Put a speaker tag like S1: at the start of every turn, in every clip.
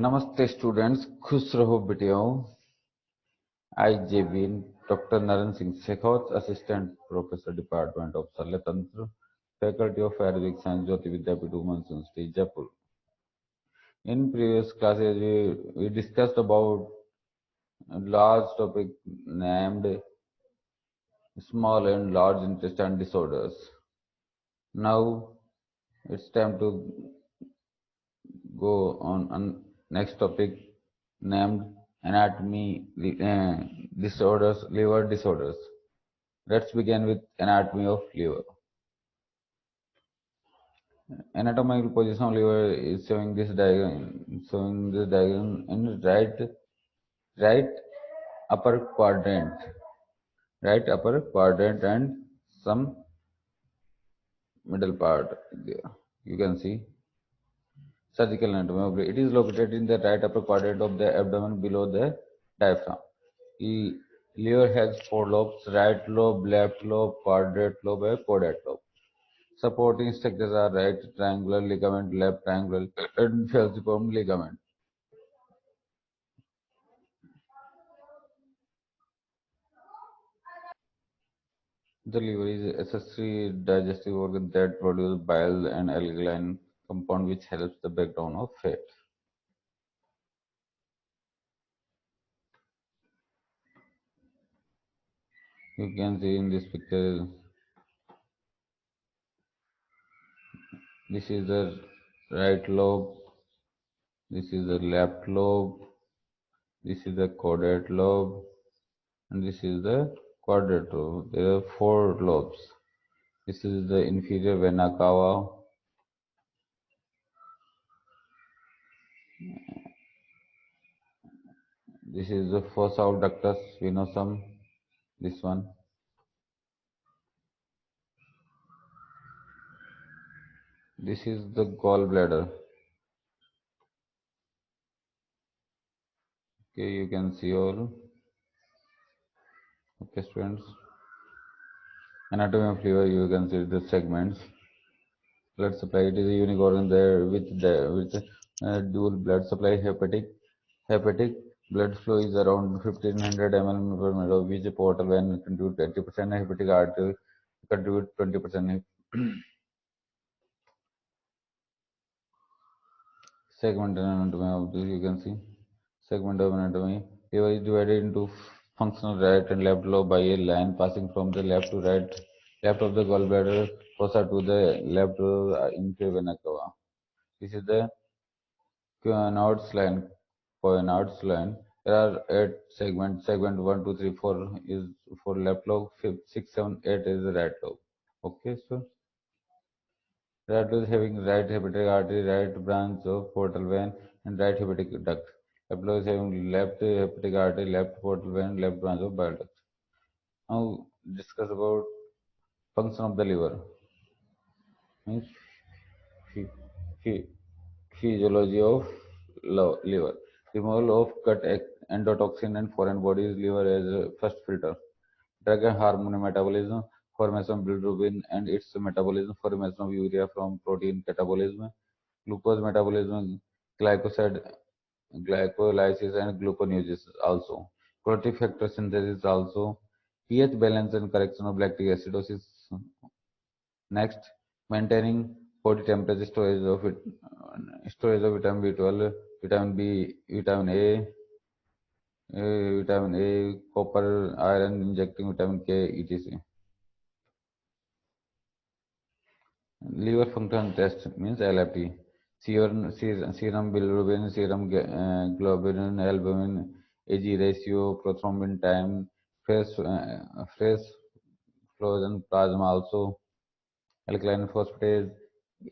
S1: नमस्ते स्टूडेंट्स, खुश रहो बेटियों। आई जेबीन doctor Narendra Singh Shekhawat, assistant professor, department of Shalya Tantra, faculty of Ayurvedic science, Jyoti Vidyapeeth women's university Jaipur. In previous classes, we discussed about a large topic named small and large intestine disorders. Now it's time to go on next topic named anatomy disorders, liver disorders. Let's begin with anatomy of liver. Anatomical position of liver is showing this diagram. Showing this diagram in right upper quadrant, and some middle part there. You can see surgical anatomy. It is located in the right upper quadrant of the abdomen below the diaphragm. Liver has four lobes: right lobe, left lobe, quadrate lobe, and caudate lobe. Supporting structures are right triangular ligament, left triangular, and falciform ligament. The liver is an accessory digestive organ that produces bile and alkaline compound which helps the breakdown of fat. You can see in this picture, this is the right lobe, this is the left lobe, this is the caudate lobe, and this is the quadrate lobe. There are four lobes. This is the inferior vena cava. This is the fossa of ductus venosum. This one. This is the gallbladder. Okay, you can see all. Okay, students. Anatomy of liver, you can see the segments. Blood supply, it is a unique organ there with dual blood supply. Hepatic blood flow is around 1500 ml per minute, of which portal vein contribute 80%, hepatic artery contribute 20%. Segment anatomy of this, you can see segment of anatomy. Liver is divided into functional right and left lobe by a line passing from the left to right, left of the gallbladder fossa to the left inferior vena cava. This is the Cournot's line. Cournot's line. There are 8 segments. Segment 1, 2, 3, 4 is for left lobe. 5, 6, 7, 8 is the right lobe. Okay, so right lobe is having right hepatic artery, right branch of portal vein, and right hepatic duct. Left lobe is having left hepatic artery, left portal vein, left branch of bile duct. Now discuss about function of the liver. Means phy- physiology of liver. Removal of gut endotoxin and foreign bodies. Liver as a first filter. Drug and hormone metabolism. Formation of bilirubin and its metabolism. Formation of urea from protein catabolism. Glucose metabolism. Glycoside, glycolysis and gluconeogenesis also. Protein factor synthesis also. pH balance and correction of lactic acidosis. Next, maintaining body temperature, storage of vitamin B12, vitamin B, vitamin A, copper, iron, injecting vitamin K, etc. Liver function test means LFT. Serum bilirubin, serum globulin, albumin, Ag ratio, prothrombin time, fresh flows and plasma also. Alkaline phosphatase,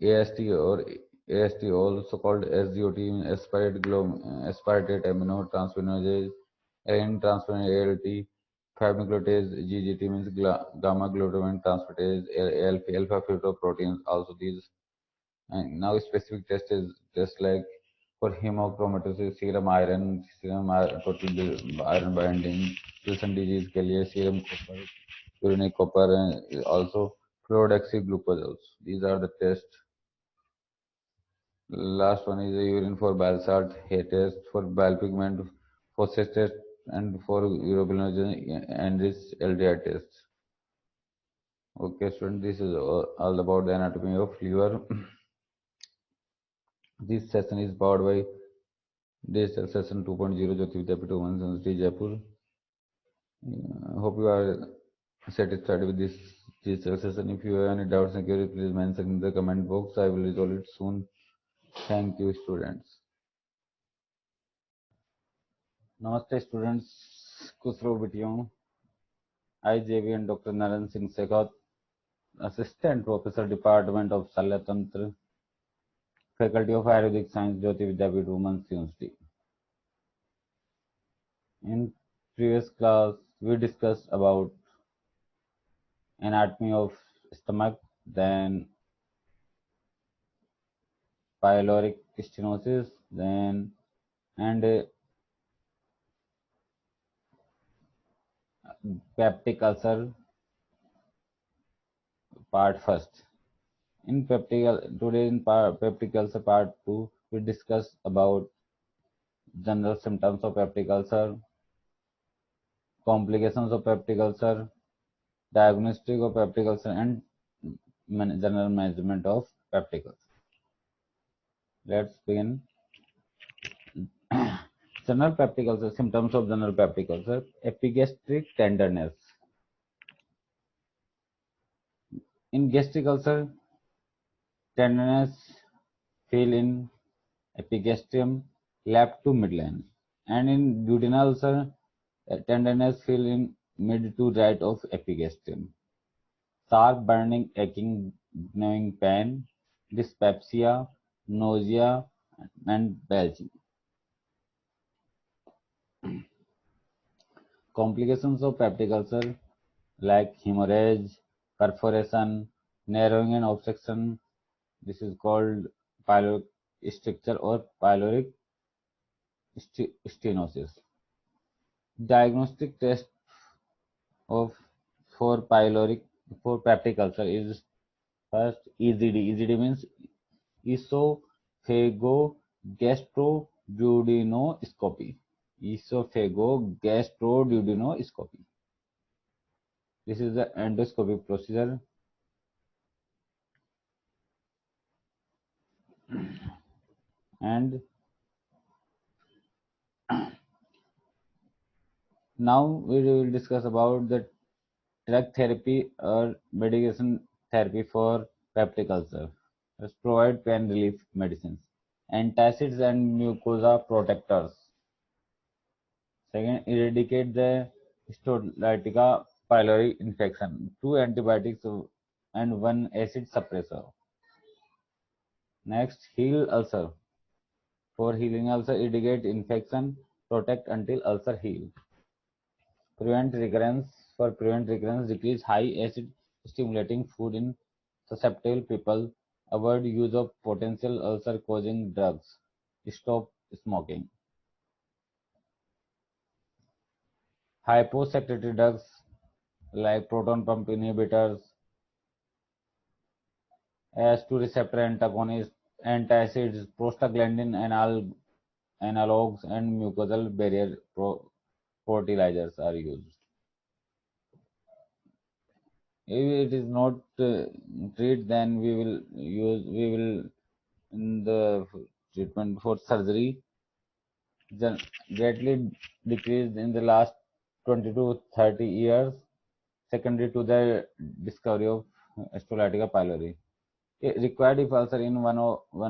S1: AST or AST, also called SGOT, aspartate amino transferase, alanine transferase ALT, 5-nucleotase GGT means gamma glutamine transferase, alpha fetoproteins. Also these. And now specific test is just like for hemochromatosis, total iron binding, Wilson disease के लिए serum copper, urinary copper, and also fluodeoxyglucose. These are the tests Last one is the urine for bile salt, hair test for bile pigment, phosphate test, and for urobilinogen and this LDR test. Okay, student, this is all about the anatomy of liver. This session is powered by DSL session 2.0 Jyoti Vidyapeeth Women's University Jaipur. Hope you are satisfied with this DSL session. If you have any doubts and queries, please mention in the comment box. I will resolve it soon. Thank you, students. Namaste, students. Kusro Bitiyong. I, JVN Dr. Naren Singh Sekhawat, Assistant Professor, Department of Salyatantra, Faculty of Ayurvedic Science, Jyoti Vidyapeeth Women's University. In previous class, we discussed about anatomy of stomach, then pyloric stenosis, then and peptic ulcer part first. In today in peptic ulcer part 2, we discuss about general symptoms of peptic ulcer, complications of peptic ulcer, diagnostic of peptic ulcer, and general management of peptic ulcer. Let's begin. General peptic ulcer, symptoms of general peptic ulcer, epigastric tenderness. In gastric ulcer, tenderness feel in epigastrium, left to midline, and in duodenal ulcer, tenderness feel in mid to right of epigastrium. Sharp burning, aching, gnawing pain, dyspepsia, nausea, and belching. Complications of peptic ulcer like hemorrhage, perforation, narrowing and obstruction. This is called pyloric stricture or pyloric stenosis. Diagnostic test of for pyloric for peptic ulcer is first EGD. EGD means esophagogastroduodenoscopy. Esophagogastroduodenoscopy. This is the endoscopic procedure. And now we will discuss about the drug therapy or medication therapy for peptic ulcer. Let's provide pain relief medicines, antacids and mucosa protectors. Second, eradicate the Histolytica pylori infection. 2 antibiotics and 1 acid suppressor. Next, heal ulcer. For healing ulcer, eradicate infection, protect until ulcer heal. Prevent recurrence. For prevent recurrence, decrease high acid stimulating food in susceptible people. Avoid use of potential ulcer causing drugs. Stop smoking. Hyposecretory drugs like proton pump inhibitors, As2 receptor antagonists, antacids, prostaglandin analogues, and mucosal barrier fertilizers are used. If it is not treated, then we will in the treatment for surgery greatly decreased in the last 20 to 30 years, secondary to the discovery of Histolytica pylori. Required if ulcer in one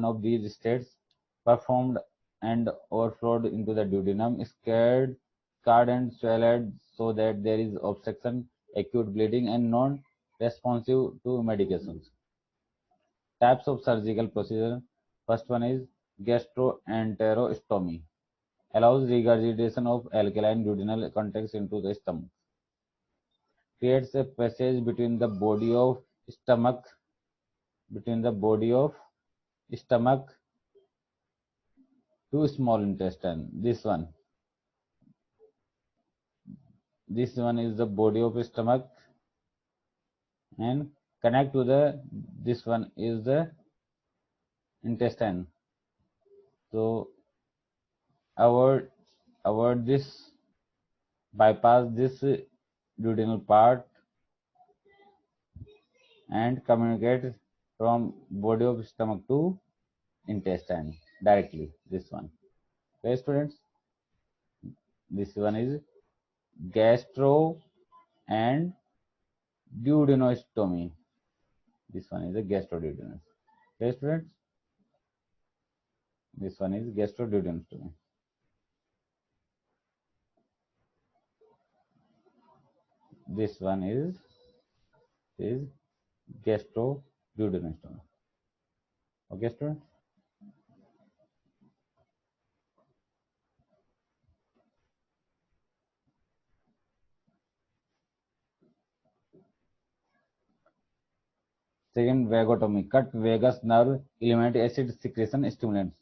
S1: of these states performed and overflowed into the duodenum, scarred and swelled so that there is obstruction, acute bleeding, and non-responsive to medications. Types of surgical procedure. First one is gastroenterostomy. Allows regurgitation of alkaline duodenal contents into the stomach. Creates a passage between the body of stomach to small intestine. This one is the body of stomach, and connect to the this one is the intestine. So avoid avoid this, bypass this duodenal part and communicate from body of stomach to intestine directly. This one. Okay, students. This one is gastro and duodenostomy. This one is a gastroduodenostomy. Okay, students. This one is gastroduodenostomy. This one is gastroduodenostomy. Okay, students. Second vagotomy, cut vagus nerve element acid secretion stimulants,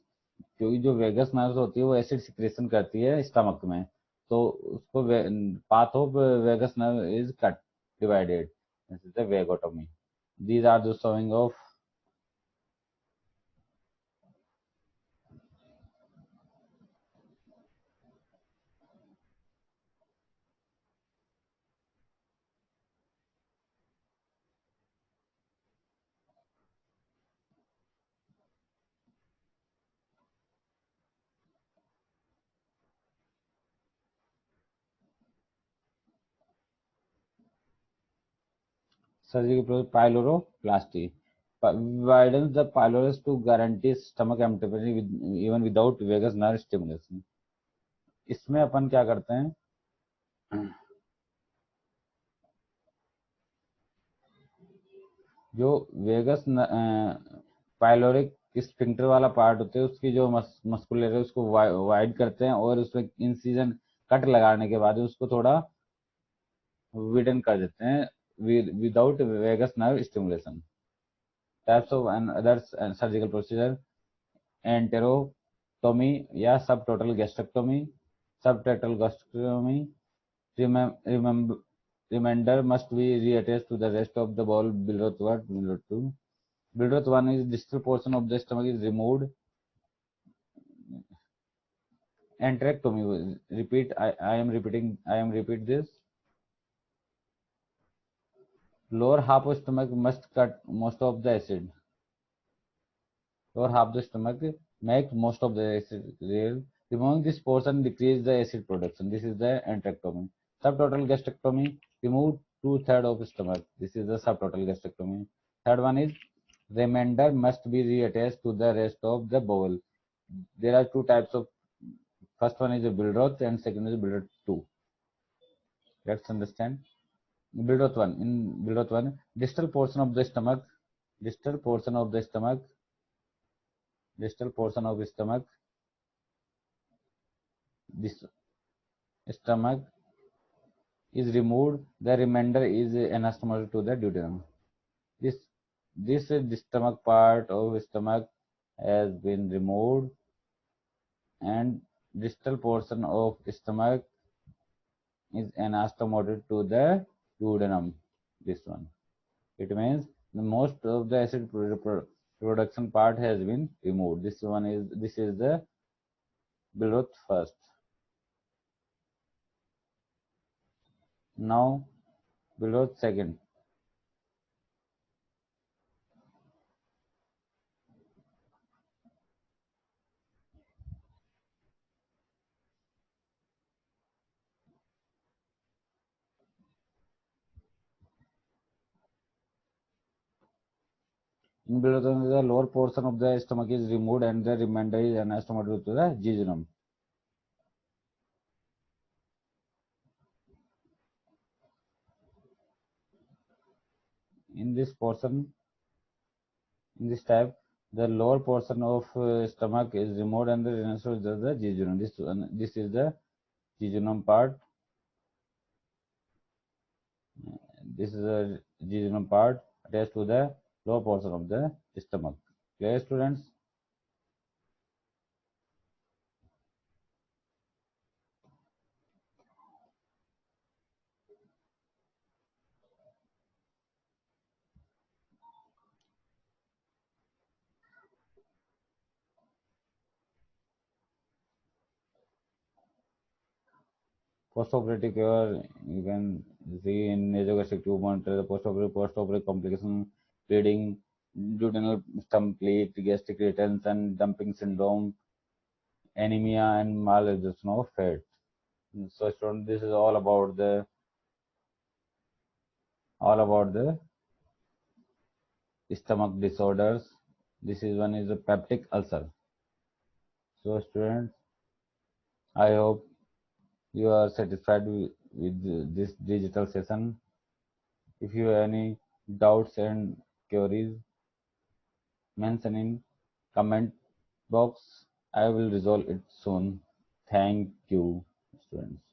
S1: क्योंकि जो vagus nerve होती है वो acid secretion करती है stomach में, तो उसको path of vagus nerve is cut divided, this is the vagotomy. These are the showing of surgical pyloroplasty widens the pylorus to guarantee stomach empty with, even without vagus nerve stimulation. इसमें अपन क्या करते हैं, जो vagus pyloric sphincter वाला part होते हैं उसकी जो मस्कुलर है उसको वाइड करते हैं और उसमें इंसिजन कट लगाने के बाद उसको थोड़ा विडन कर देते हैं without vagus nerve stimulation. Types of and other surgical procedure, enterotomy या subtotal gastrectomy, subtotal gastrectomy. Remainder must be reattached to the rest of the bowel below 1, below 2. Below 1 is distal portion of the stomach is removed. Enterectomy. Repeat. I am repeating. I am repeat this. Lower half of stomach must cut most of the acid. Lower half of the stomach makes most of the acid. Removing this portion decrease the acid production. This is the enterectomy. Subtotal gastrectomy. Remove 2/3 of stomach. This is the subtotal gastrectomy. Third one is remainder must be reattached to the rest of the bowel. There are two types of. First one is a Billroth and second is Billroth 2. Let's understand. Billroth 1. In Billroth 1, distal portion of the stomach, distal portion of the stomach, distal portion of the stomach, this stomach is removed. The remainder is anastomotic to the duodenum. This the stomach part of stomach has been removed and distal portion of stomach is anastomotic to the duodenum. This one. It means the most of the acid production part has been removed. This is the Billroth first. Now Billroth second. In Billroth, the lower portion of the stomach is removed and the remainder is anastomotic to the jejunum. In this portion, in this type, the lower portion of stomach is removed and the anastomotic to the jejunum. This is the jejunum part. This is the jejunum part attached to the lower portion of the stomach. Clear, students? Postoperative care, you can see in nasogastric tube monitor the postoperative complication, bleeding, duodenal stump plate, gastric retention, dumping syndrome, anemia, and malabsorption of fat. So, student, this is all about the stomach disorders. This is one is a peptic ulcer. So, students, I hope you are satisfied with this digital session. If you have any doubts and queries, mention in comment box. I will resolve it soon. Thank you, students.